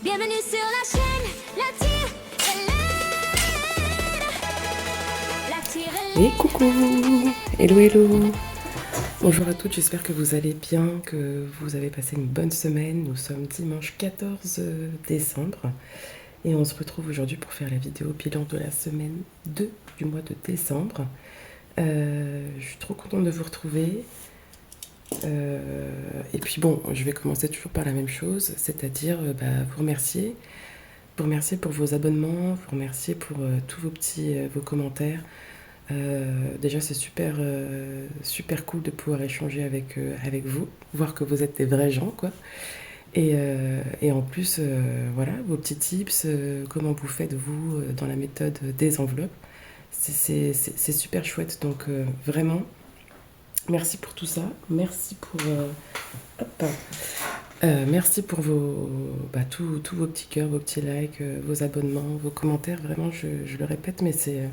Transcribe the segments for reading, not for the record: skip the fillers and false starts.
Bienvenue sur la chaîne, la tire-laine. Et coucou, hello hello. Bonjour à toutes, j'espère que vous allez bien, que vous avez passé une bonne semaine. Nous sommes dimanche 14 décembre et on se retrouve aujourd'hui pour faire la vidéo bilan de la semaine 2 du mois de décembre. Je suis trop contente de vous retrouver. Et puis bon, je vais commencer toujours par la même chose, c'est-à-dire vous remercier. Vous remercier pour vos abonnements, vous remercier pour tous vos commentaires. Déjà c'est super cool de pouvoir échanger avec vous, voir que vous êtes des vrais gens quoi. Et en plus voilà vos petits tips, comment vous faites vous dans la méthode des enveloppes, c'est super chouette, donc vraiment merci pour tout ça, merci pour merci pour tous vos petits cœurs, vos petits likes, vos abonnements, vos commentaires. Vraiment je le répète, mais c'est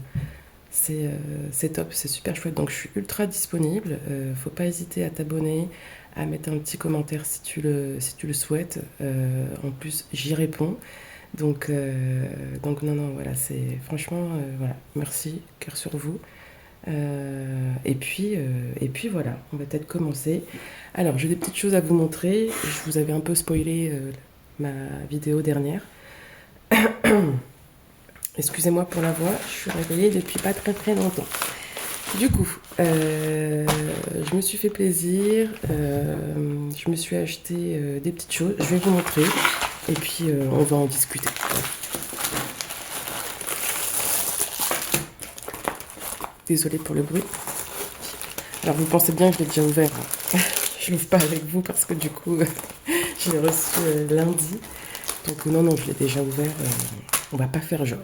top, c'est super chouette. Donc je suis ultra disponible. Faut pas hésiter à t'abonner, à mettre un petit commentaire si tu le souhaites. En plus, j'y réponds. Donc non, voilà, c'est franchement, voilà, merci, cœur sur vous. Et puis voilà, on va peut-être commencer. Alors, j'ai des petites choses à vous montrer. Je vous avais un peu spoilé ma vidéo dernière. Excusez-moi pour la voix, je suis réveillée depuis pas très longtemps. Du coup, je me suis fait plaisir, je me suis acheté des petites choses, je vais vous montrer, et puis on va en discuter. Désolée pour le bruit. Alors vous pensez bien que je l'ai déjà ouvert, hein. Je l'ouvre pas avec vous parce que du coup, je l'ai reçu lundi. Donc non, je l'ai déjà ouvert, on va pas faire genre.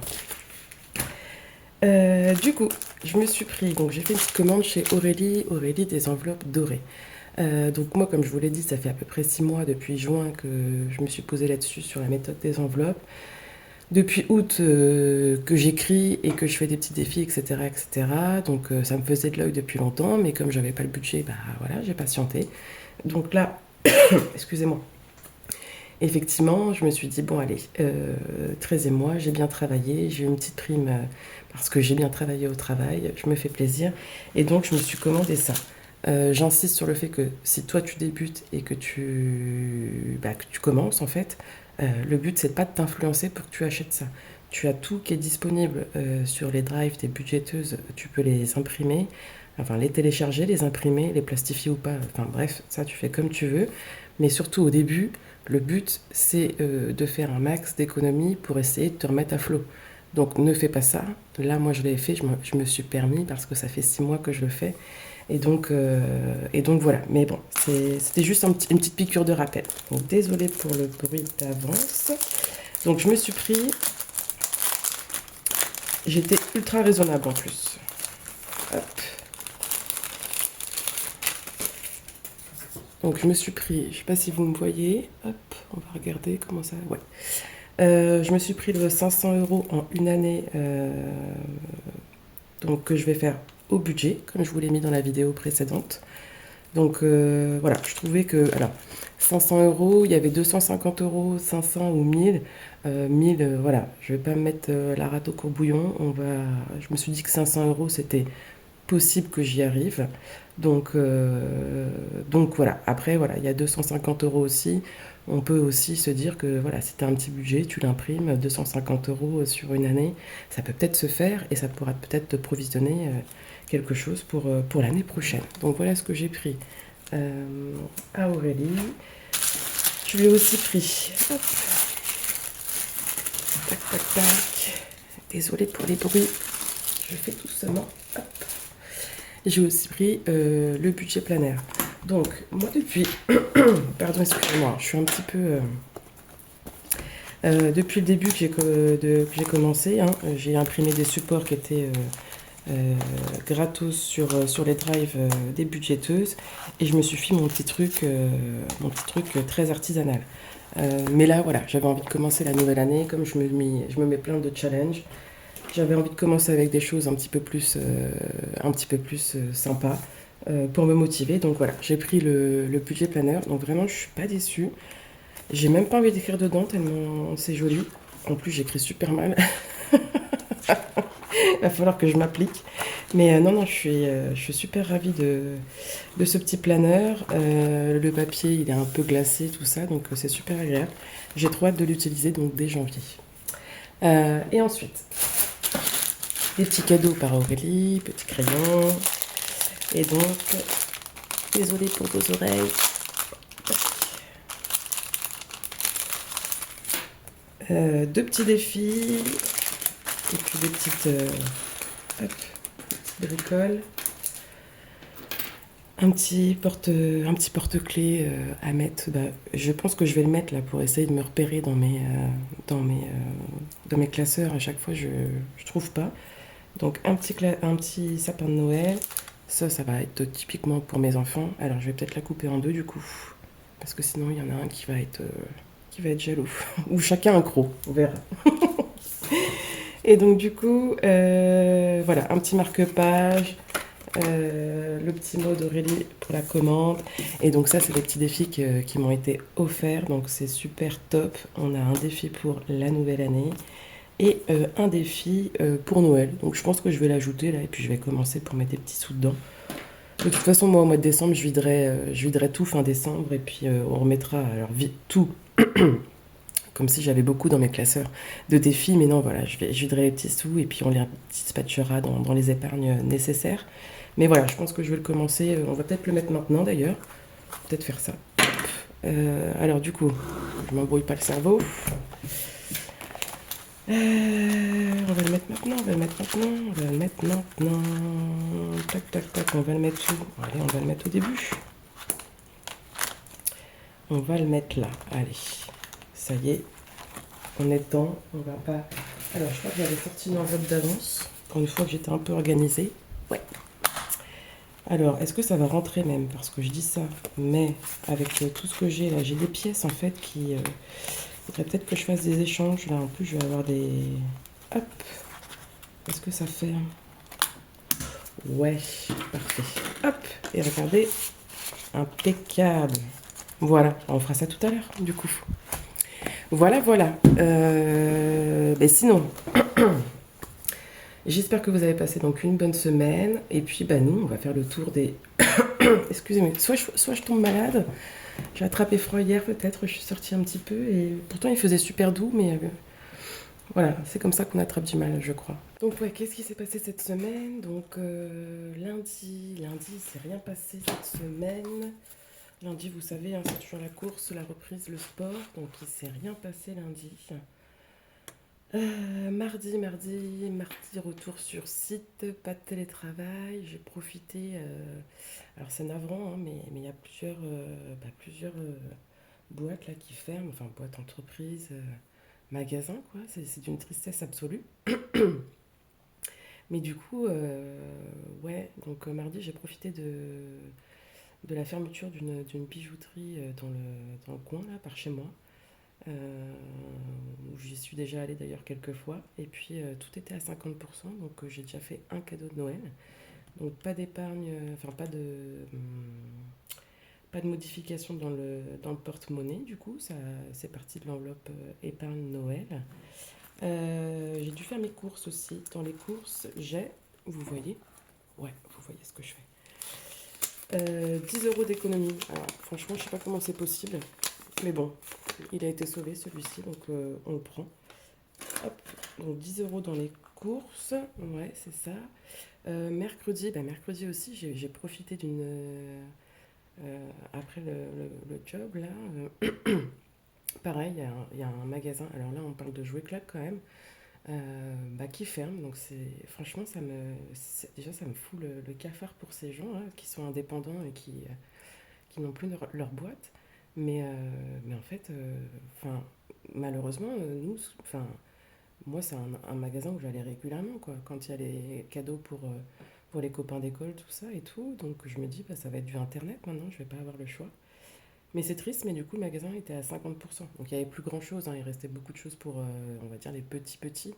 Du coup, je me suis pris, donc j'ai fait une petite commande chez Aurélie des enveloppes dorées. Donc moi, comme je vous l'ai dit, ça fait à peu près 6 mois depuis juin que je me suis posée là-dessus sur la méthode des enveloppes. Depuis août que j'écris et que je fais des petits défis, etc. Donc ça me faisait de l'œil depuis longtemps, mais comme j'avais pas le budget, voilà, j'ai patienté. Donc là, excusez-moi. Effectivement, je me suis dit, bon allez, 13e mois, j'ai bien travaillé, j'ai eu une petite prime parce que j'ai bien travaillé au travail, je me fais plaisir, et donc je me suis commandé ça. J'insiste sur le fait que si toi tu débutes et que tu commences en fait, le but c'est pas de t'influencer pour que tu achètes ça. Tu as tout qui est disponible sur les drives des budgéteuses, tu peux les imprimer, enfin les télécharger, les imprimer, les plastifier ou pas, enfin bref, ça tu fais comme tu veux, mais surtout au début, le but c'est de faire un max d'économies pour essayer de te remettre à flot. Donc ne fais pas ça. Là, moi, je l'ai fait, je me suis permis parce que ça fait 6 mois que je le fais. Et donc voilà. Mais bon, c'était juste une petite piqûre de rappel. Donc désolée pour le bruit d'avance. Donc je me suis pris... J'étais ultra raisonnable en plus. Hop. Donc je me suis pris, je sais pas si vous me voyez. Hop, on va regarder comment ça... Ouais. Je me suis pris le 500 € en une année, donc que je vais faire au budget, comme je vous l'ai mis dans la vidéo précédente. Donc voilà, je trouvais que, alors, 500 €, il y avait 250 €, 500 ou 1000. 1000, voilà, je vais pas me mettre la rate au courbouillon. Je me suis dit que 500 € c'était possible que j'y arrive. Donc voilà, après voilà, il y a 250 € aussi. On peut aussi se dire que voilà, si tu as un petit budget, tu l'imprimes, 250 € sur une année, ça peut peut-être se faire et ça pourra peut-être te provisionner quelque chose pour l'année prochaine. Donc voilà ce que j'ai pris à Aurélie. Je lui ai aussi pris, hop, tac. Désolée pour les bruits, je fais tout doucement, hop. J'ai aussi pris le budget planaire. Donc, moi depuis... Pardon, excusez-moi, je suis un petit peu... depuis le début que j'ai commencé, hein, j'ai imprimé des supports qui étaient gratos sur les drives des budgéteuses. Et je me suis fait mon petit truc très artisanal. Mais là, voilà, j'avais envie de commencer la nouvelle année. Comme je me mets plein de challenges, j'avais envie de commencer avec des choses un petit peu plus sympas pour me motiver. Donc voilà, j'ai pris le budget planner. Donc vraiment, je suis pas déçue. J'ai même pas envie d'écrire dedans tellement c'est joli. En plus, j'écris super mal. Il va falloir que je m'applique. Mais non, non, je suis super ravie de ce petit planeur. Le papier, il est un peu glacé, tout ça, donc c'est super agréable. J'ai trop hâte de l'utiliser, donc dès janvier. Et ensuite, des petits cadeaux par Aurélie, petits crayons. Et donc, désolée pour vos oreilles. Deux petits défis. Et puis des petites, hop, petites bricoles. Un petit porte-clés à mettre. Bah, je pense que je vais le mettre là pour essayer de me repérer dans mes, dans mes classeurs. À chaque fois, je trouve pas. Donc un petit sapin de Noël. Ça va être typiquement pour mes enfants. Alors je vais peut-être la couper en deux du coup. Parce que sinon il y en a un qui va être jaloux. Ou chacun un croc, on verra. Et donc du coup, voilà, un petit marque-page, le petit mot d'Aurélie pour la commande. Et donc ça, c'est des petits défis qui m'ont été offerts. Donc c'est super top. On a un défi pour la nouvelle année et un défi pour Noël. Donc je pense que je vais l'ajouter là et puis je vais commencer pour mettre des petits sous dedans. De toute façon, moi, au mois de décembre, je viderai tout fin décembre et puis on remettra alors tout comme si j'avais beaucoup dans mes classeurs de défis, mais non, voilà, je viderai les petits sous et puis on les dispatchera dans les épargnes nécessaires. Mais voilà, je pense que je vais le commencer, on va peut-être le mettre maintenant d'ailleurs, peut-être faire ça. Alors du coup, je m'embrouille pas le cerveau. On va le mettre maintenant, on va le mettre maintenant, on va le mettre maintenant. Tac, tac, tac, on va le mettre où? Allez, on va le mettre au début. On va le mettre là, allez. Ça y est, on est dedans, on va pas... Alors, je crois que j'avais sorti une enveloppe d'avance, pour une fois que j'étais un peu organisée. Ouais. Alors, est-ce que ça va rentrer même? Parce que je dis ça, mais avec tout ce que j'ai là, j'ai des pièces en fait qui... il faudrait peut-être que je fasse des échanges. Là, en plus, je vais avoir des... Hop. Est-ce que ça fait... Ouais, parfait. Hop. Et regardez, impeccable. Voilà, on fera ça tout à l'heure, du coup. Voilà, voilà. Mais sinon, j'espère que vous avez passé donc une bonne semaine. Et puis, bah, nous, on va faire le tour des... Excusez-moi, soit je tombe malade. J'ai attrapé froid hier, peut-être. Je suis sortie un petit peu. Et pourtant, il faisait super doux. Mais voilà, c'est comme ça qu'on attrape du mal, je crois. Donc, ouais, qu'est-ce qui s'est passé cette semaine? Donc, lundi, il s'est rien passé cette semaine. Lundi, vous savez, hein, c'est toujours la course, la reprise, le sport. Donc, il s'est rien passé lundi. Mardi, retour sur site, pas de télétravail. J'ai profité. Alors c'est navrant, hein, mais il y a plusieurs boîtes là qui ferment, enfin boîtes entreprises, magasins quoi. C'est d'une tristesse absolue. Mais du coup, ouais, donc mardi j'ai profité de la fermeture d'une bijouterie dans le coin là, par chez moi. euh, où j'y suis déjà allée d'ailleurs quelques fois. Et puis tout était à 50%, donc j'ai déjà fait un cadeau de Noël. Donc pas d'épargne, enfin pas de modification dans le porte-monnaie du coup, ça c'est parti de l'enveloppe épargne Noël. J'ai dû faire mes courses aussi. Dans les courses, vous voyez, ouais, vous voyez ce que je fais. 10 euros d'économie. Alors franchement, je sais pas comment c'est possible, mais bon, il a été sauvé celui-ci, donc on le prend. Hop, donc 10 euros dans les courses, ouais, c'est ça. Mercredi aussi, j'ai profité après le job, là, pareil, il y a un magasin, alors là, on parle de Jouet Club quand même, qui ferme, donc franchement, déjà, ça me fout le cafard pour ces gens là, qui sont indépendants et qui n'ont plus leur boîte. Mais en fait, enfin, malheureusement, moi, c'est un magasin où j'allais régulièrement, quoi, quand il y a les cadeaux pour les copains d'école, tout ça et tout. Donc je me dis, bah, ça va être du internet maintenant, je vais pas avoir le choix. Mais c'est triste, mais du coup, le magasin était à 50%. Donc il y avait plus grand chose, hein, il restait beaucoup de choses pour, on va dire, les petits.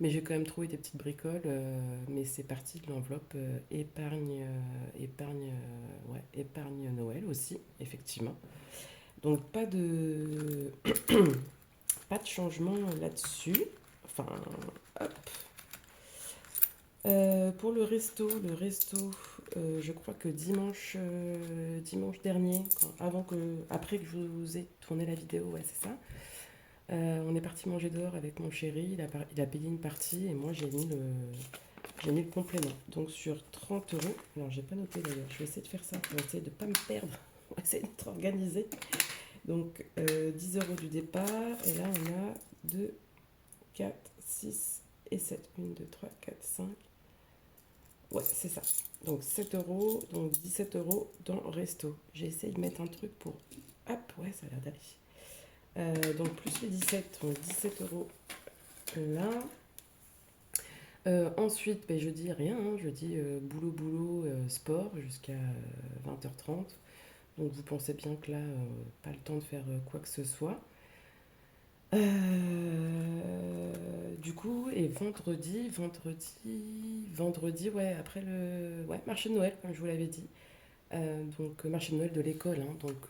Mais j'ai quand même trouvé des petites bricoles, mais c'est parti de l'enveloppe épargne Noël aussi, effectivement. Donc pas de changement là-dessus. Enfin, hop. Pour le resto, je crois que dimanche dernier, après que je vous ai tourné la vidéo, ouais, c'est ça. On est parti manger dehors avec mon chéri. Il a payé une partie et moi j'ai mis le complément. Donc sur 30 euros, alors j'ai pas noté d'ailleurs, je vais essayer de faire ça pour essayer de ne pas me perdre. On va essayer d'être organisé. Donc 10 euros du départ et là on a 2, 4, 6 et 7. 1, 2, 3, 4, 5. Ouais, c'est ça. Donc 7 euros, donc 17 euros dans resto. J'ai essayé de mettre un truc pour... Hop, ouais, ça a l'air d'aller. Donc plus les 17, donc 17 euros là. Ensuite, ben, je dis rien, hein, je dis boulot, sport jusqu'à 20h30. Donc vous pensez bien que là, pas le temps de faire quoi que ce soit. Du coup, et vendredi, ouais, après le marché de Noël, comme je vous l'avais dit. Donc marché de Noël de l'école, hein, donc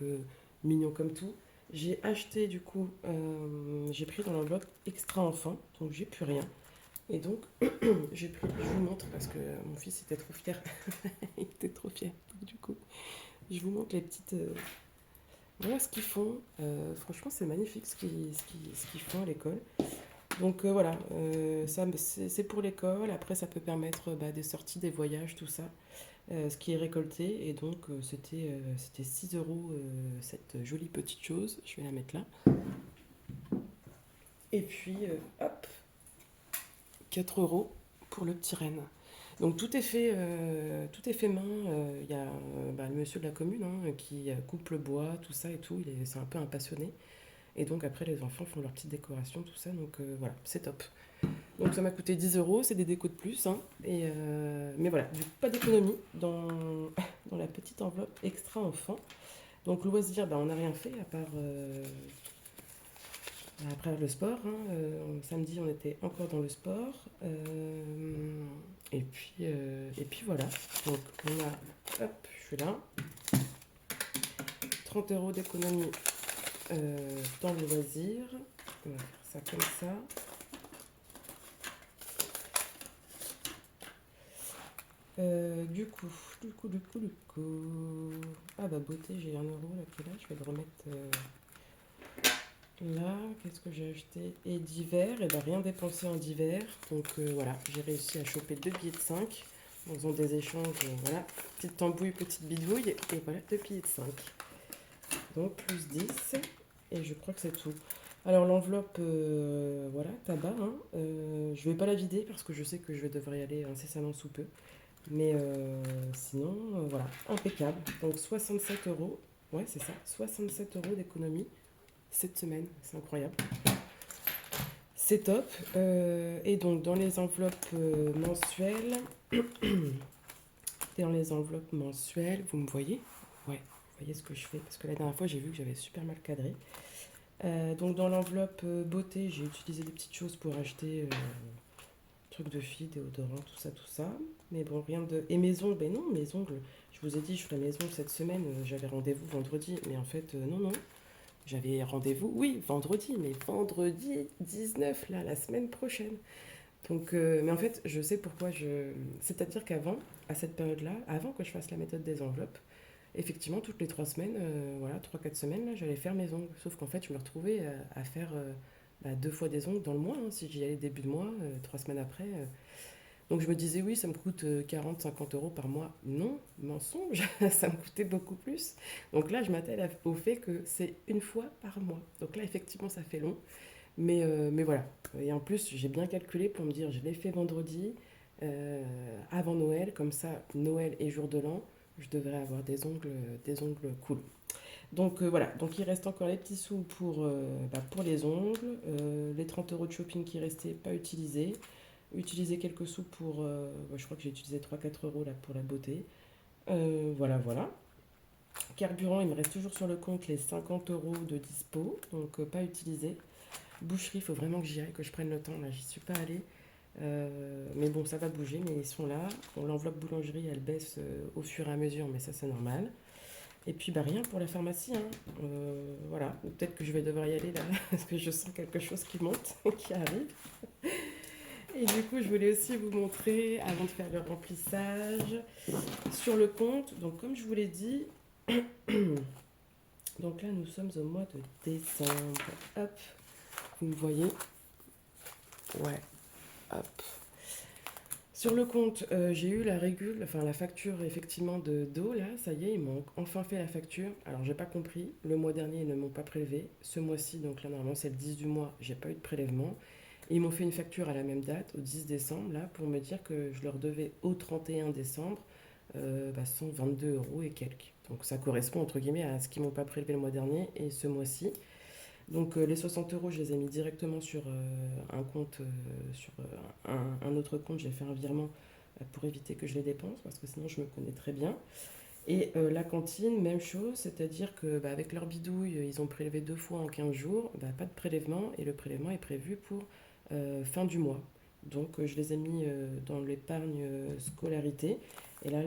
mignon comme tout. J'ai acheté du coup, j'ai pris dans l'enveloppe extra enfant, donc j'ai plus rien. Et donc j'ai pris, je vous montre parce que mon fils était trop fier, il était trop fier. Donc, du coup, je vous montre les petites, voilà ce qu'ils font. Franchement, c'est magnifique ce qu'ils font à l'école. Donc voilà, ça c'est pour l'école. Après, ça peut permettre des sorties, des voyages, tout ça. Ce qui est récolté. Et donc, c'était 6 euros cette jolie petite chose. Je vais la mettre là. Et puis, hop, 4 euros pour le petit renne. Donc tout est fait main. Il y a le monsieur de la commune hein, qui coupe le bois, tout ça et tout. C'est un peu un passionné. Et donc après, les enfants font leur petite décoration, tout ça. Donc voilà, c'est top. Donc ça m'a coûté 10 euros, c'est des décos de plus. Hein. Mais voilà, du coup, pas d'économie dans, dans la petite enveloppe extra enfant. Donc loisir, on n'a rien fait à part après le sport. Hein. Samedi, on était encore dans le sport. Et puis voilà. Donc on a, hop, je suis là. 30 euros d'économie dans le loisir. On va faire ça comme ça. Du coup. Ah bah beauté, j'ai 1 euro là qui est là, je vais le remettre là. Qu'est-ce que j'ai acheté? Et d'hiver, et bah rien dépensé en d'hiver. Donc voilà, j'ai réussi à choper 2 billets de 5. Ils ont des échanges, voilà. Petite tambouille, petite bidouille, et voilà, 2 billets de 5. Donc plus 10, et je crois que c'est tout. Alors l'enveloppe, voilà, tabac, hein. Je vais pas la vider parce que je sais que je vais devoir y aller incessamment sous peu. Mais sinon, voilà, impeccable. Donc 67 euros, ouais c'est ça, 67 euros d'économie cette semaine, c'est incroyable. C'est top. Et donc dans les enveloppes mensuelles, vous me voyez? Ouais, vous voyez ce que je fais parce que la dernière fois j'ai vu que j'avais super mal cadré. Donc dans l'enveloppe beauté, j'ai utilisé des petites choses pour acheter trucs de fille, déodorant, tout ça, tout ça. Mais bon, rien de... Et mes ongles, ben non, mes ongles, je vous ai dit, je ferai mes ongles cette semaine, j'avais rendez-vous vendredi, mais en fait, non. J'avais rendez-vous, oui, vendredi, mais vendredi 19, là, la semaine prochaine. Donc, mais en fait, je sais pourquoi je... C'est-à-dire qu'avant, à cette période-là, avant que je fasse la méthode des enveloppes, effectivement, toutes les 3 semaines, voilà, 3, 4 semaines, là, j'allais faire mes ongles. Sauf qu'en fait, je me retrouvais à faire 2 fois des ongles dans le mois, hein, si j'y allais début de mois, 3 semaines après. Donc je me disais, oui, ça me coûte 40, 50 euros par mois. Non, mensonge, ça me coûtait beaucoup plus. Donc là, je m'attelle au fait que c'est une fois par mois. Donc là, effectivement, ça fait long. Mais voilà. Et en plus, j'ai bien calculé pour me dire, je l'ai fait vendredi, avant Noël, comme ça, Noël et jour de l'an, je devrais avoir des ongles cool. Donc voilà, donc il reste encore les petits sous pour les ongles, les 30 euros de shopping qui restaient pas utilisés, utiliser quelques sous pour, je crois que j'ai utilisé 3, 4 euros là pour la beauté. Voilà. Carburant, il me reste toujours sur le compte les 50 euros de dispo, donc pas utilisé. Boucherie, il faut vraiment que j'y aille, que je prenne le temps, là j'y suis pas allée. Mais bon, ça va bouger, mais ils sont là. Bon, l'enveloppe boulangerie, elle baisse au fur et à mesure, mais ça c'est normal. Et puis bah rien pour la pharmacie, hein. Voilà, ou peut-être que je vais devoir y aller là, parce que je sens quelque chose qui monte, qui arrive. Et du coup, je voulais aussi vous montrer, avant de faire le remplissage, sur le compte. Donc comme je vous l'ai dit, donc là nous sommes au mois de décembre. Hop, vous me voyez? Ouais, hop. Sur le compte, j'ai eu la régule, enfin la facture effectivement de d'eau là, ça y est, ils m'ont enfin fait la facture. Alors j'ai pas compris, le mois dernier ils ne m'ont pas prélevé, ce mois-ci, donc là normalement c'est le 10 du mois, j'ai pas eu de prélèvement. Et ils m'ont fait une facture à la même date, au 10 décembre, là, pour me dire que je leur devais au 31 décembre 122 euros et quelques. Donc ça correspond entre guillemets à ce qu'ils m'ont pas prélevé le mois dernier et ce mois-ci. Donc les 60 euros, je les ai mis directement sur un compte, sur un autre compte. J'ai fait un virement pour éviter que je les dépense, parce que sinon je me connais très bien. Et la cantine, même chose, c'est-à-dire que bah, avec leur bidouille, ils ont prélevé 2 fois en 15 jours, bah, pas de prélèvement, et le prélèvement est prévu pour fin du mois. Donc je les ai mis dans l'épargne scolarité, et là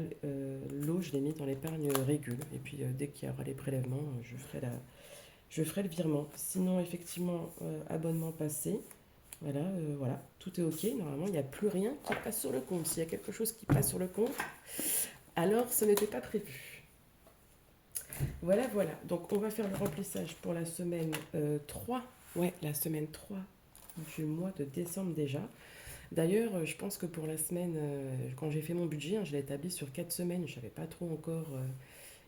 l'eau, je l'ai mis dans l'épargne régule. Et puis dès qu'il y aura les prélèvements, je ferai le virement. Sinon, effectivement, abonnement passé. Voilà, voilà, tout est ok. Normalement, il n'y a plus rien qui passe sur le compte. S'il y a quelque chose qui passe sur le compte, alors ce n'était pas prévu. Voilà, voilà. Donc, on va faire le remplissage pour la semaine 3. Ouais, la semaine 3 du mois de décembre déjà. D'ailleurs, je pense que pour la semaine, quand j'ai fait mon budget, hein, je l'ai établi sur 4 semaines. Je ne savais pas trop encore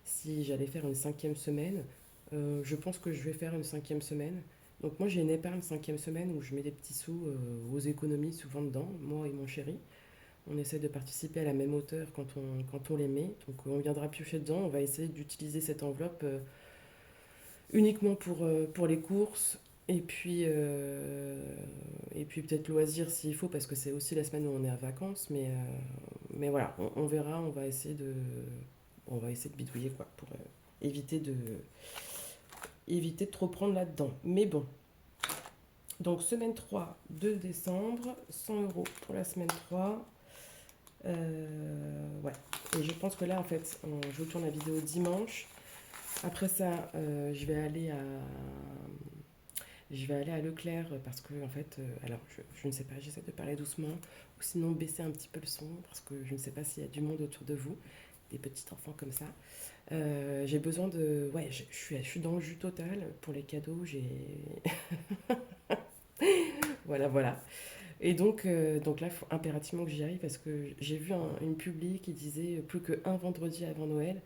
si j'allais faire une cinquième semaine. Je pense que je vais faire une cinquième semaine. Donc moi j'ai une épargne cinquième semaine où je mets des petits sous aux économies souvent dedans, moi et mon chéri. On essaie de participer à la même hauteur quand on les met. Donc on viendra piocher dedans. On va essayer d'utiliser cette enveloppe uniquement pour les courses. Et puis peut-être loisirs s'il faut, parce que c'est aussi la semaine où on est à vacances. Mais voilà, on verra, on va essayer de bidouiller quoi, pour éviter éviter de trop prendre là-dedans. Mais bon, donc semaine 3 2 décembre, 100 euros pour la semaine 3. Ouais, et je pense que là en fait, je vous tourne la vidéo dimanche. Après ça, je vais aller à Leclerc parce que en fait, alors je ne sais pas, j'essaie de parler doucement ou sinon baisser un petit peu le son parce que je ne sais pas s'il y a du monde autour de vous, des petits enfants comme ça. J'ai besoin de, ouais, je suis dans le jus total pour les cadeaux. Voilà, voilà. Et donc là, il faut impérativement que j'y aille parce que j'ai vu une publi qui disait plus qu'un vendredi avant Noël.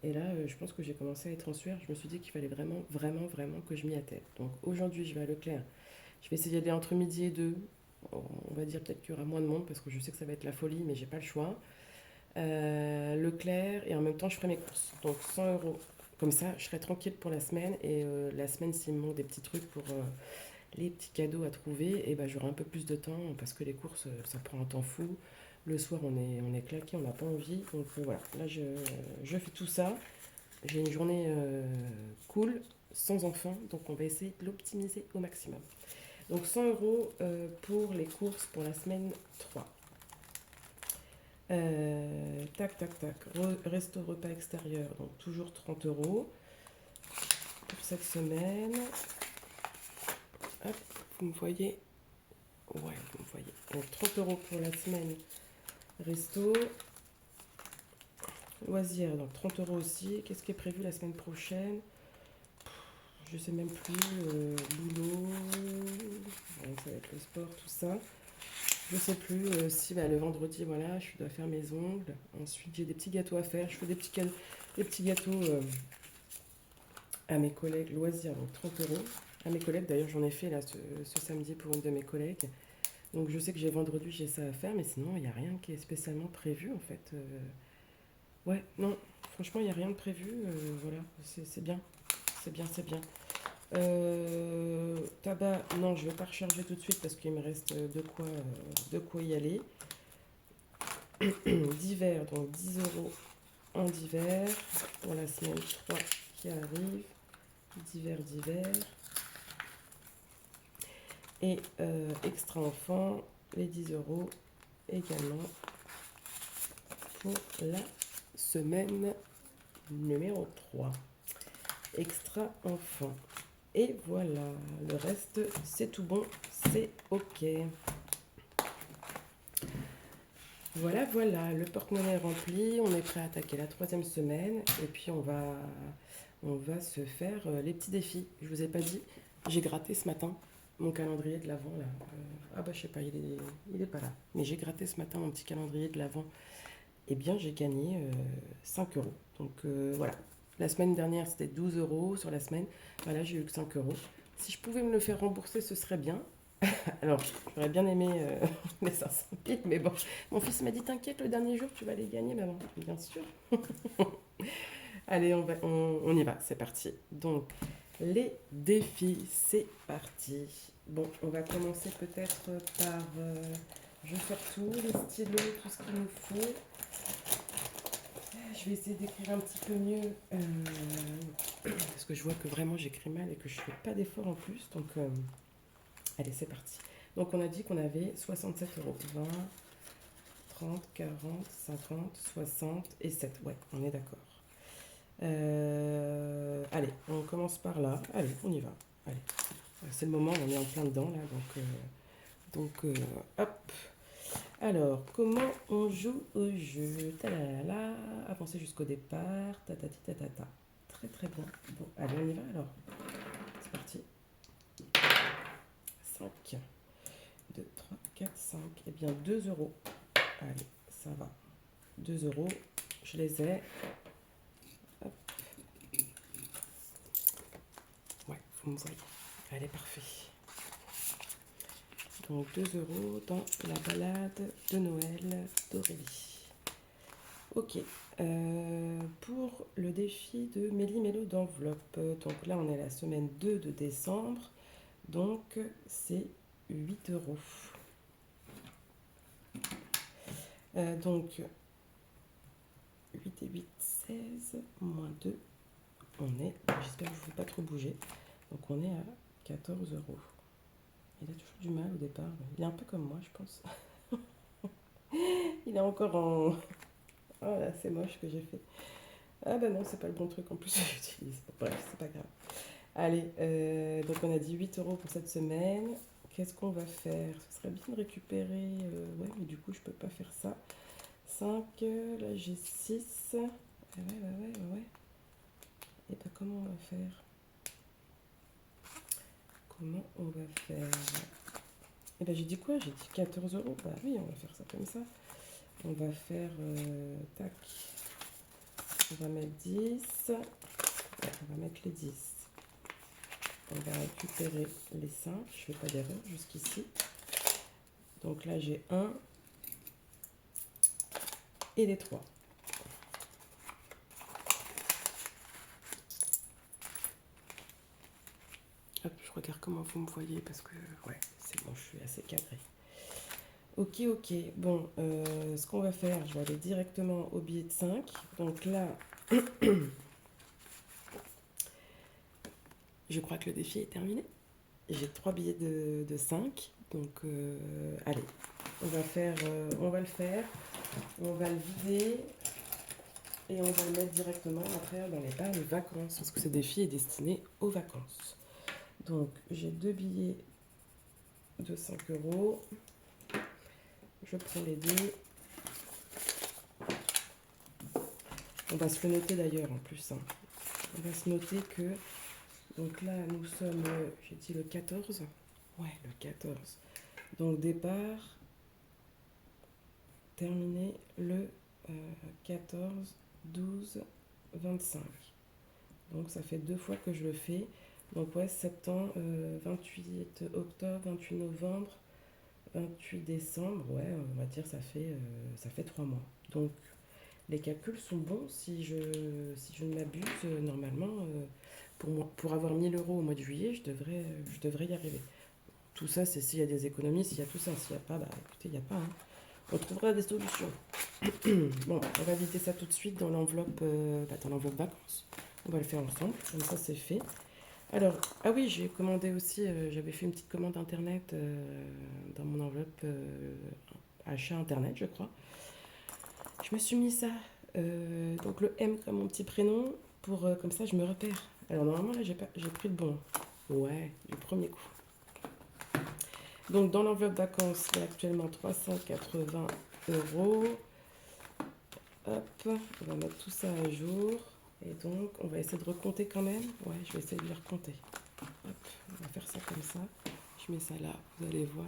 Et là, je pense que j'ai commencé à être en sueur. Je me suis dit qu'il fallait vraiment, vraiment, vraiment que je m'y attelle. Donc aujourd'hui, je vais à Leclerc. Je vais essayer d'aller entre midi et 2. On va dire peut-être qu'il y aura moins de monde parce que je sais que ça va être la folie, mais j'ai pas le choix. Leclerc, et en même temps, je ferai mes courses. Donc 100 euros. Comme ça, je serai tranquille pour la semaine. Et la semaine, s'il me manque des petits trucs pour les petits cadeaux à trouver, et ben, j'aurai un peu plus de temps parce que les courses, ça prend un temps fou. Le soir, on est claqué, on n'a pas envie. Donc voilà, là, je fais tout ça. J'ai une journée cool, sans enfants, donc on va essayer de l'optimiser au maximum. Donc 100 euros pour les courses pour la semaine 3. Tac, tac, tac. Resto repas extérieur, donc toujours 30 euros pour cette semaine. Hop, vous me voyez? Ouais, vous me voyez. Donc 30 euros pour la semaine resto. Loisirs, donc 30 euros aussi. Qu'est-ce qui est prévu la semaine prochaine? Je sais même plus. Boulot. Ouais, ça va être le sport, tout ça. Je sais plus si bah, le vendredi, voilà, je dois faire mes ongles. Ensuite, j'ai des petits gâteaux à faire. Je fais des petits gâteaux à mes collègues loisirs, donc 30 euros. À mes collègues, d'ailleurs, j'en ai fait là ce samedi pour une de mes collègues. Donc je sais que j'ai vendredi, j'ai ça à faire, mais sinon, il n'y a rien qui est spécialement prévu en fait. Ouais, non, franchement, il n'y a rien de prévu. Voilà, c'est bien. C'est bien, c'est bien. Tabac, non, je vais pas recharger tout de suite parce qu'il me reste de quoi y aller. D'hiver, donc 10 euros en d'hiver pour la semaine 3 qui arrive. D'hiver. Et extra enfant, les 10 euros également pour la semaine numéro 3. Extra enfant. Et voilà, le reste, c'est tout bon, c'est ok. Voilà, voilà, le porte-monnaie est rempli, on est prêt à attaquer la 3e semaine et puis on va se faire les petits défis. Je vous ai pas dit, j'ai gratté ce matin mon calendrier de l'Avent là. Ah bah je sais pas, il est pas là. Mais j'ai gratté ce matin mon petit calendrier de l'Avent. Eh bien j'ai gagné 5 euros. Donc voilà, la semaine dernière c'était 12 euros sur la semaine. Voilà, j'ai eu que 5 euros. Si je pouvais me le faire rembourser, ce serait bien. Alors, j'aurais bien aimé les 500 piles, mais bon. Mon fils m'a dit, t'inquiète, le dernier jour, tu vas les gagner, maman. Bien sûr. Allez, on y va, c'est parti. Donc, les défis, c'est parti. Bon, on va commencer peut-être par... je sors tout, les stylos, tout ce qu'il nous faut. Je vais essayer d'écrire un petit peu mieux, parce que je vois que vraiment j'écris mal et que je fais pas d'effort en plus. Donc, allez, c'est parti. Donc on a dit qu'on avait 67 euros. 20, 30, 40, 50, 60 et 7. Ouais, on est d'accord. Allez, on commence par là. Allez, on y va. Allez. C'est le moment, on est en plein dedans là. Hop. Alors, comment on joue au jeu? Talalala, avancer jusqu'au départ. Tatati tatata. Très très bien. Bon, allez, on y va alors. C'est parti. 5. 2, 3, 4, 5. Eh bien, 2 euros. Allez, ça va. 2 euros, je les ai. Hop. Ouais, vous me voyez. Allez, parfait. Donc, 2 euros dans la balade de Noël d'Aurélie. Ok. Pour le défi de Méli-Mélo d'enveloppe, donc là, on est à la semaine 2 de décembre. Donc, c'est 8 euros. Donc, 8 et 8, 16, moins 2, on est, j'espère que je ne vais pas trop bouger, donc on est à 14 euros. Il a toujours du mal au départ, il est un peu comme moi je pense. Il est encore en... Oh là, c'est moche ce que j'ai fait. Ah bah non, c'est pas le bon truc en plus que j'utilise. Bref, c'est pas grave. Allez, donc on a dit 8 euros pour cette semaine. Qu'est-ce qu'on va faire? Ce serait bien de récupérer... ouais, mais du coup je peux pas faire ça. 5, là j'ai 6. Ouais. Et bah comment on va faire? Comment on va faire? Et bah j'ai dit quoi? J'ai dit 14 euros. Bah oui, on va faire ça comme ça. On va faire... tac. On va mettre 10. Ouais, on va mettre les 10. On va récupérer les 5. Je fais pas d'erreur jusqu'ici. Donc là j'ai 1 et les 3. Hop, je regarde comment vous me voyez parce que ouais, c'est bon, je suis assez cadré. Ok, bon, ce qu'on va faire, je vais aller directement au billet de 5. Donc là, je crois que le défi est terminé. J'ai 3 billets de 5. Donc, allez, on va le faire, on va le vider et on va le mettre directement après dans les balles vacances parce que ce défi est destiné aux vacances. Donc, j'ai 2 billets de 5 euros. Je prends les 2. On va se le noter d'ailleurs en plus. Hein. On va se noter que... Donc là, nous sommes, j'ai dit le 14. Ouais, le 14. Donc départ, terminé le 14, 12, 25. Donc ça fait 2 fois que je le fais. Donc ouais, septembre, 28 octobre, 28 novembre, 28 décembre. Ouais, on va dire ça fait 3 mois. Donc les calculs sont bons si je ne m'abuse. Normalement, pour avoir 1000 euros au mois de juillet, je devrais y arriver. Tout ça, c'est s'il y a des économies, s'il y a tout ça. S'il n'y a pas, bah écoutez, il n'y a pas. Hein. On trouvera des solutions. Bon, on va vider ça tout de suite dans l'enveloppe vacances. On va le faire ensemble, comme ça c'est fait. Alors, ah oui, j'ai commandé aussi, j'avais fait une petite commande internet dans mon enveloppe achat internet, je crois. Je me suis mis ça Donc le M comme mon petit prénom, pour comme ça je me repère. Alors normalement là j'ai pris le bon. Ouais, du premier coup. Donc dans l'enveloppe vacances, il y a actuellement 380 euros. Hop, on va mettre tout ça à jour. Et donc on va essayer de recompter quand même. Ouais, je vais essayer de les recompter. Hop, on va faire ça comme ça. Je mets ça là, vous allez voir.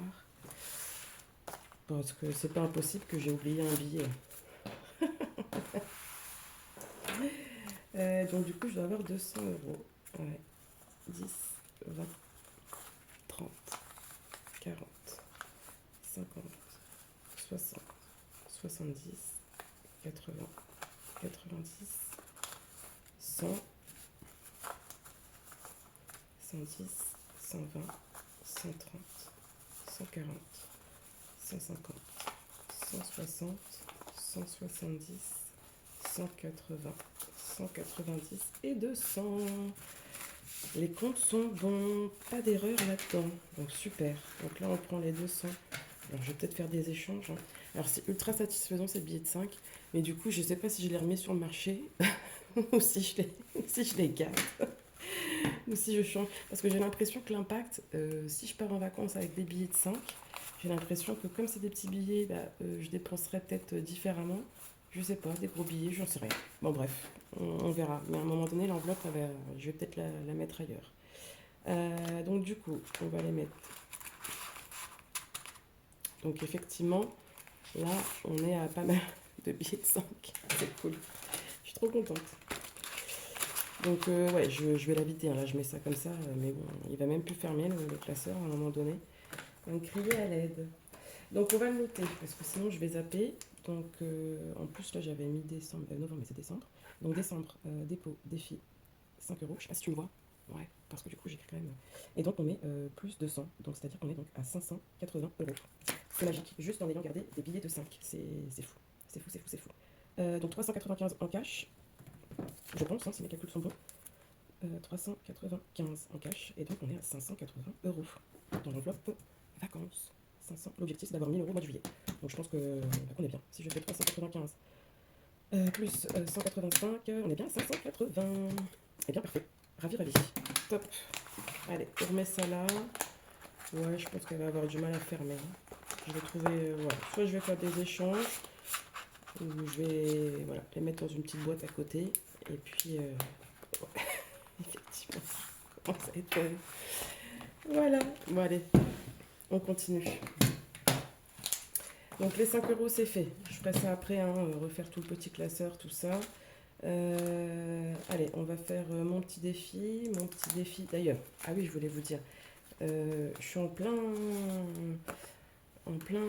Parce que c'est pas impossible que j'ai oublié un billet. Donc du coup, je dois avoir 200 euros. Ouais. 10, 20, 30, 40, 50, 60, 70, 80, 90, 100, 110, 120, 130, 140, 150, 160, 170, 180, 190 et 200. Les comptes sont bons, pas d'erreur là-dedans. Donc super. Donc là, on prend les 200. Alors, je vais peut-être faire des échanges, hein. Alors, c'est ultra satisfaisant, ces billets de 5. Mais du coup, je sais pas si je les remets sur le marché ou si je les garde ou si je change. Parce que j'ai l'impression que l'impact, si je pars en vacances avec des billets de 5, j'ai l'impression que comme c'est des petits billets, je dépenserais peut-être différemment. Je sais pas, des gros billets, j'en sais rien. Bon, bref, on verra. Mais à un moment donné, l'enveloppe, je vais peut-être la mettre ailleurs. Donc, du coup, on va les mettre. Donc, effectivement, là, on est à pas mal de billets de 5. C'est cool. Je suis trop contente. Donc, ouais, je vais la vider, hein. Là, je mets ça comme ça. Mais bon, il va même plus fermer le classeur à un moment donné. Donc, crier à l'aide. Donc, on va le noter parce que sinon, je vais zapper. Donc, en plus, là, j'avais mis décembre, novembre, mais c'est décembre. Donc, décembre, dépôt, défi, 5 euros. Je sais pas si tu me vois. Ouais, parce que du coup, j'écris quand même. Et donc, on met plus 200. Donc, c'est-à-dire qu'on est donc à 580 euros. C'est magique, juste en ayant gardé des billets de 5. C'est fou. C'est fou, c'est fou, c'est fou. Donc, 395 en cash. Je pense, hein, si mes calculs sont bons. 395 en cash. Et donc, on est à 580 euros dans l'enveloppe vacances. 500. L'objectif, c'est d'avoir 1000 euros au mois de juillet. Donc, je pense qu'on est bien. Si je fais 395 plus 185, on est bien à 580. Eh bien, parfait. Ravi, ravi. Top. Allez, on remet ça là. Ouais, je pense qu'elle va avoir du mal à fermer, hein. Je vais trouver. Voilà. Soit je vais faire des échanges, ou je vais les mettre dans une petite boîte à côté. Et puis, ouais, effectivement, ça commence à être. Voilà. Bon, allez, on continue. Donc, les 5 euros, c'est fait. Je ferai ça après, hein, refaire tout le petit classeur, tout ça. Allez, on va faire mon petit défi. Mon petit défi, d'ailleurs. Ah oui, je voulais vous dire. Je suis en plein. En plein.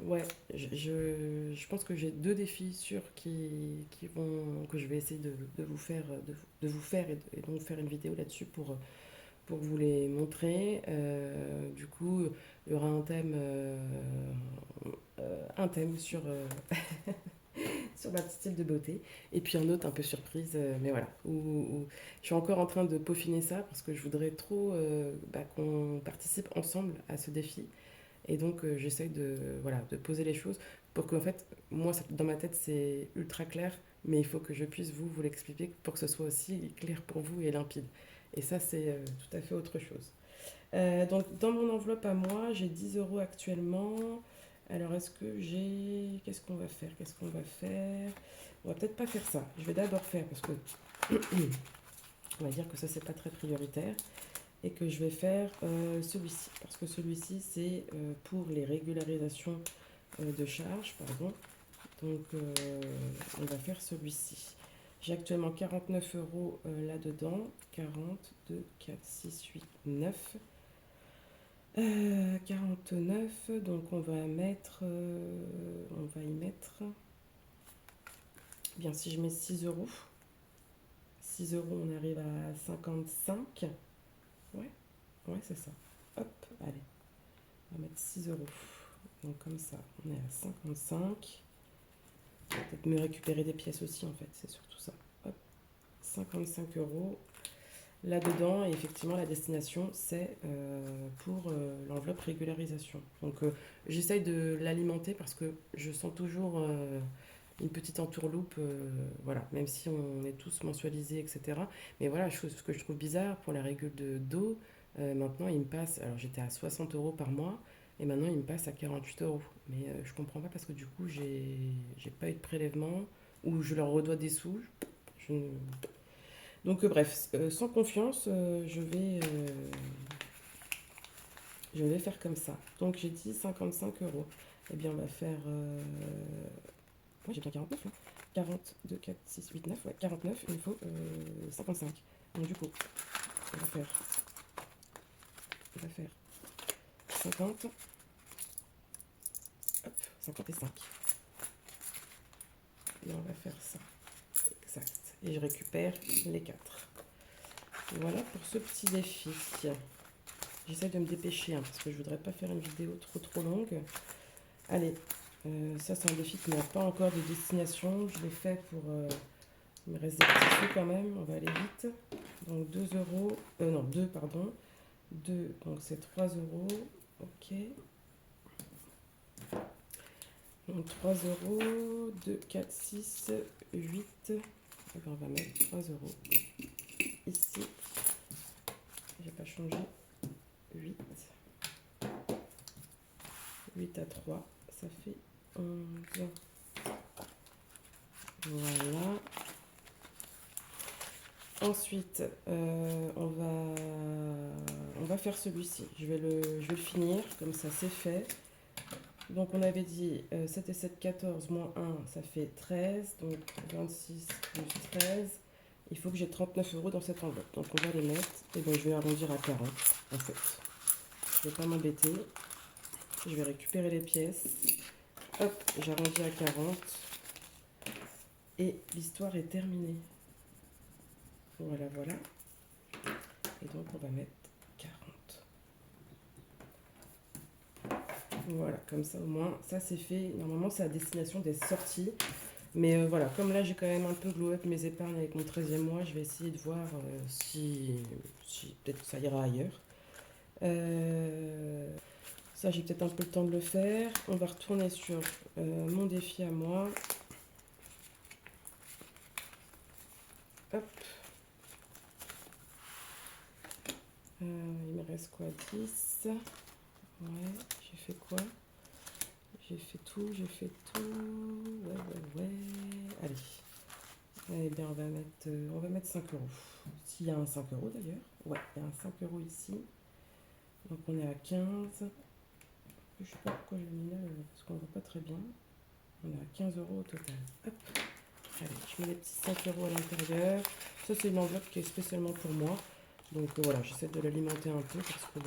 Ouais, je pense que j'ai 2 défis sûrs que je vais essayer de vous faire, de vous faire et donc faire une vidéo là-dessus pour vous les montrer. Du coup, il y aura un thème sur ma petite style de beauté. Et puis un autre un peu surprise, mais voilà. Je suis encore en train de peaufiner ça parce que je voudrais trop qu'on participe ensemble à ce défi. Et donc j'essaye de poser les choses pour qu'en fait, moi, dans ma tête, c'est ultra clair, mais il faut que je puisse vous l'expliquer pour que ce soit aussi clair pour vous et limpide. Et ça, c'est tout à fait autre chose. Donc dans mon enveloppe à moi, j'ai 10 euros actuellement. Alors est-ce que j'ai... Qu'est-ce qu'on va faire? Qu'est-ce qu'on va faire? On va peut-être pas faire ça. Je vais d'abord faire parce que on va dire que ça c'est pas très prioritaire et que je vais faire celui-ci parce que celui-ci c'est pour les régularisations de charges, pardon. Donc on va faire celui-ci. J'ai actuellement 49 euros là-dedans. 40, 2, 4, 6, 8, 9. 49, donc on va y mettre, bien si je mets 6 euros, 6 euros on arrive à 55, ouais, ouais c'est ça, hop, allez, on va mettre 6 euros, donc comme ça on est à 55, je vais peut-être me récupérer des pièces aussi en fait, c'est surtout ça, hop, 55 euros, là-dedans, et effectivement, la destination, c'est pour l'enveloppe régularisation. Donc, j'essaye de l'alimenter parce que je sens toujours une petite entourloupe, voilà, même si on est tous mensualisés, etc. Mais voilà, ce que je trouve bizarre pour la régule de dos, maintenant il me passe, alors j'étais à 60 euros par mois, et maintenant il me passe à 48 euros. Mais je comprends pas parce que du coup j'ai pas eu de prélèvement, ou je leur redois des sous. Je ne- Donc bref, sans confiance, je vais faire comme ça. Donc j'ai dit 55 euros. Eh bien on va faire... Ouais, j'ai bien 49 là. 42, 4, 6, 8, 9. Ouais, 49, il me faut 55. Donc du coup, on va faire, on va faire 50, hop, 55. Et on va faire ça. Exact. Et je récupère les 4. Voilà pour ce petit défi. J'essaie de me dépêcher hein, parce que je voudrais pas faire une vidéo trop longue. Allez, ça c'est un défi qui n'a pas encore de destination. Je l'ai fait pour... il me reste des petits sous quand même. On va aller vite. Donc 2 euros. Non, 2, pardon. 2, donc c'est 3 euros. Ok. Donc 3 euros. 2, 4, 6, 8. Et bien on va mettre 3 euros ici. J'ai pas changé. 8. 8 à 3. Ça fait 11. Voilà. Ensuite, on va faire celui-ci. Je vais le finir, comme ça c'est fait. Donc on avait dit 7 et 7, 14, moins 1, ça fait 13. Donc 26 plus 13. Il faut que j'ai 39 euros dans cette enveloppe. Donc on va les mettre. Et bien je vais arrondir à 40 en fait. Je ne vais pas m'embêter. Je vais récupérer les pièces. Hop, j'arrondis à 40. Et l'histoire est terminée. Voilà, voilà. Et donc on va mettre 40. Voilà, comme ça au moins, ça c'est fait. Normalement c'est à destination des sorties. Mais voilà, comme là j'ai quand même un peu glow up mes épargnes avec mon 13e mois, je vais essayer de voir si peut-être ça ira ailleurs. Ça j'ai peut-être un peu le temps de le faire. On va retourner sur mon défi à moi. Hop. Il me reste quoi? 10. Ouais, j'ai fait quoi? J'ai fait tout, j'ai fait tout. Ouais. Allez. Eh bien, on va mettre 5 euros. S'il y a un 5 euros d'ailleurs. Ouais, il y a un 5 euros ici. Donc on est à 15. Je sais pas pourquoi j'ai mis là, parce qu'on ne voit pas très bien. On est à 15 euros au total. Hop. Allez, je mets les petits 5 euros à l'intérieur. Ça, c'est une enveloppe qui est spécialement pour moi. Donc voilà, j'essaie de l'alimenter un peu parce que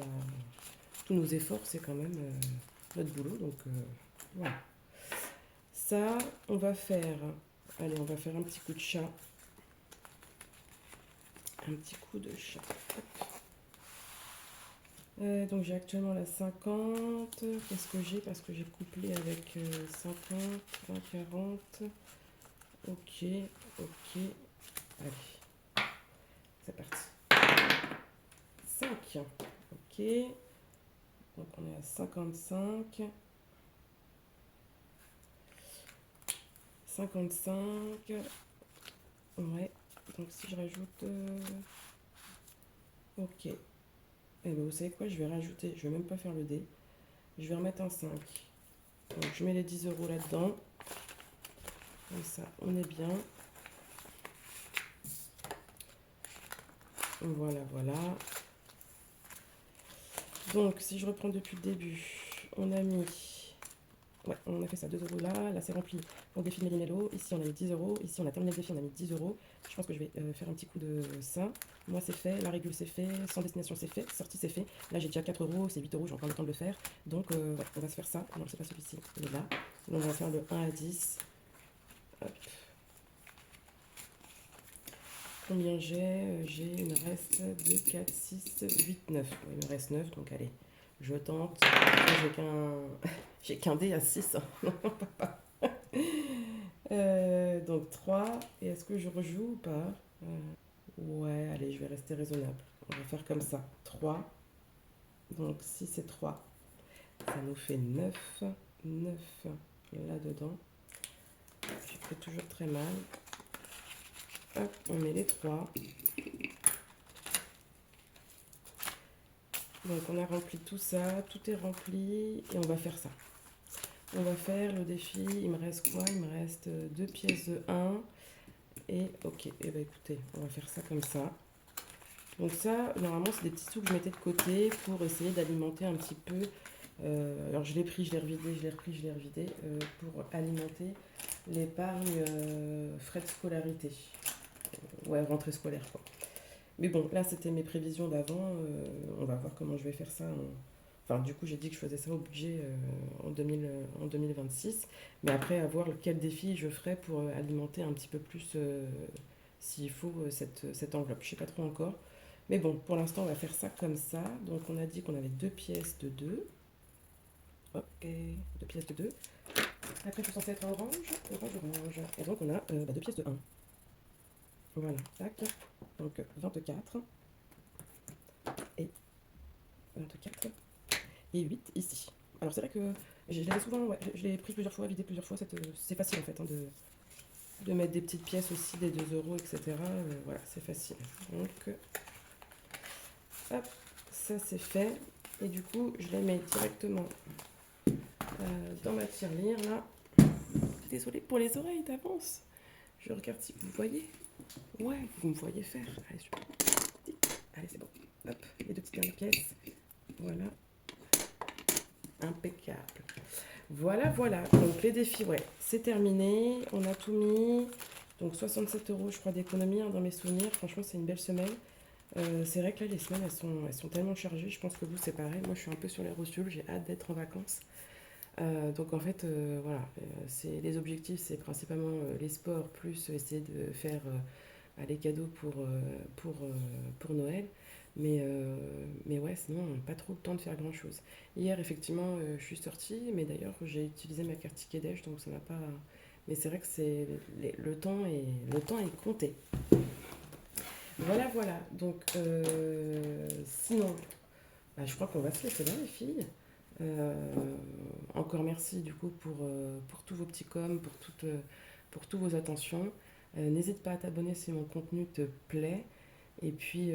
tous nos efforts, c'est quand même notre boulot. Donc voilà. Ça, on va faire... Allez, on va faire un petit coup de chat. Un petit coup de chat. Donc j'ai actuellement la 50. Qu'est-ce que j'ai? Parce que j'ai couplé avec 50, 20, 40. Ok. Allez, c'est parti. 5. Ok. Donc on est à 55. 55. Ouais. Donc si je rajoute... Ok. Eh bien vous savez quoi? Je vais rajouter... Je vais même pas faire le dé. Je vais remettre un 5. Donc je mets les 10 euros là-dedans. Comme ça, on est bien. Voilà. Donc, si je reprends depuis le début, on a mis... Ouais, on a fait ça, 2 euros là c'est rempli pour le défi de Mélinello. Ici, on a mis 10 euros. Ici, on a terminé le défi, on a mis 10 euros. Je pense que je vais faire un petit coup de ça. Moi, c'est fait. La régule, c'est fait. Sans destination, c'est fait. Sortie, c'est fait. Là, j'ai déjà 4 euros. C'est 8 euros. J'ai encore le temps de le faire. Donc, ouais, on va se faire ça. Non, c'est pas celui-ci. Il est là. Donc, on va faire le 1 à 10. Hop. Combien j'ai? Il me reste 2, 4, 6, 8, 9. Il me reste 9, donc allez, je tente. J'ai qu'un dé à 6. Donc 3. Et est-ce que je rejoue ou pas? Ouais, allez, je vais rester raisonnable. On va faire comme ça. 3. Donc 6 et 3. Ça nous fait 9. 9 là-dedans. fait toujours très mal. Hop, on met les 3. Donc on a rempli tout ça, tout est rempli et on va faire ça. On va faire le défi, il me reste quoi? Il me reste 2 pièces de 1 et ok, et bah écoutez, on va faire ça comme ça. Donc ça, normalement c'est des petits sous que je mettais de côté pour essayer d'alimenter un petit peu. Alors je l'ai pris, je l'ai revidé, je l'ai repris, je l'ai revidé pour alimenter l'épargne frais de scolarité. Ouais, rentrée scolaire quoi. Mais bon, là, c'était mes prévisions d'avant. On va voir comment je vais faire ça. Enfin, du coup, j'ai dit que je faisais ça au budget en 2026. Mais après, à voir quel défi je ferai pour alimenter un petit peu plus, s'il faut, cette enveloppe. Je sais pas trop encore. Mais bon, pour l'instant, on va faire ça comme ça. Donc, on a dit qu'on avait 2 pièces de 2. Ok, 2 pièces de 2. Après, je suis censée être en orange. Orange, orange. Et donc, on a 2 pièces de 1. Voilà, tac. Donc, 24. Et 24 et 8 ici. Alors c'est vrai que je l'avais souvent, ouais, je l'ai pris plusieurs fois, vidé plusieurs fois, c'est facile en fait hein, de mettre des petites pièces aussi, des 2 euros, etc. Voilà, c'est facile. Donc, hop, ça c'est fait. Et du coup, je les mets directement dans ma tirelire là. Désolée pour les oreilles d'avance. Je regarde si vous voyez. Ouais, vous me voyez faire. Allez, super. Allez, c'est bon. Hop, les 2 petites dernières pièces. Voilà. Impeccable. Voilà, voilà. Donc les défis, ouais, c'est terminé. On a tout mis. Donc 67 euros, je crois, d'économie hein, dans mes souvenirs. Franchement, c'est une belle semaine. C'est vrai que là, les semaines, elles sont tellement chargées. Je pense que vous, c'est pareil. Moi, je suis un peu sur les rotules. J'ai hâte d'être en vacances. Donc en fait, voilà, c'est les objectifs, c'est principalement les sports, plus essayer de faire les cadeaux pour Noël. Mais ouais, sinon, pas trop le temps de faire grand-chose. Hier, effectivement, je suis sortie, mais d'ailleurs, j'ai utilisé ma carte ticket déj, donc ça m'a pas... Mais c'est vrai que le temps est compté. Voilà, voilà. Donc, sinon, je crois qu'on va se laisser là, les filles. Euh, Encore merci du coup pour tous vos petits coms, pour toutes vos attentions. N'hésite pas à t'abonner si mon contenu te plaît. Et puis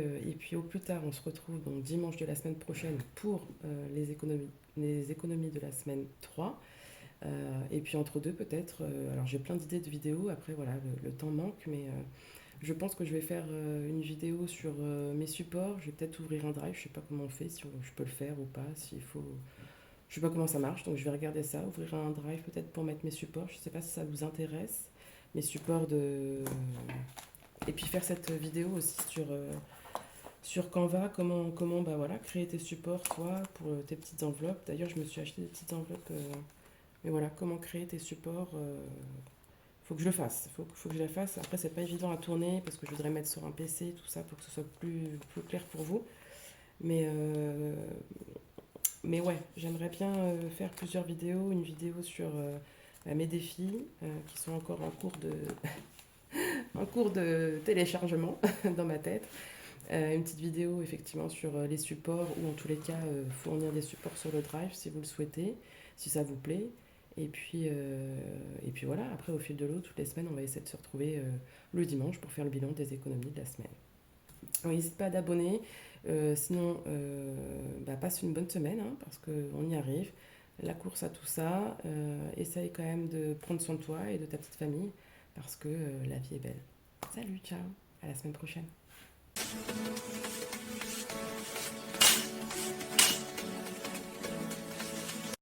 au plus tard, on se retrouve donc dimanche de la semaine prochaine pour les économies de la semaine 3. Et puis entre deux, peut-être, alors j'ai plein d'idées de vidéos, après voilà, le temps manque, mais je pense que je vais faire une vidéo sur mes supports. Je vais peut-être ouvrir un drive, je sais pas comment on fait, si je peux le faire ou pas, s'il faut. Je sais pas comment ça marche, donc je vais regarder ça, ouvrir un drive peut-être pour mettre mes supports. Je sais pas si ça vous intéresse, mes supports de. Et puis faire cette vidéo aussi sur Canva, comment bah voilà, créer tes supports, toi, pour tes petites enveloppes. D'ailleurs, je me suis acheté des petites enveloppes, mais voilà, comment créer tes supports. Faut que je le fasse, faut que je la fasse. Après, c'est pas évident à tourner parce que je voudrais mettre sur un PC, tout ça, pour que ce soit plus clair pour vous. Mais, mais ouais, j'aimerais bien faire plusieurs vidéos. Une vidéo sur mes défis qui sont encore en cours de téléchargement dans ma tête. Une petite vidéo effectivement sur les supports ou en tous les cas fournir des supports sur le drive si vous le souhaitez, si ça vous plaît. Et puis voilà, après au fil de l'eau, toutes les semaines, on va essayer de se retrouver le dimanche pour faire le bilan des économies de la semaine. N'hésite pas à t'abonner, sinon passe une bonne semaine hein, parce qu'on y arrive. La course à tout ça, essaye quand même de prendre soin de toi et de ta petite famille parce que la vie est belle. Salut, ciao, à la semaine prochaine.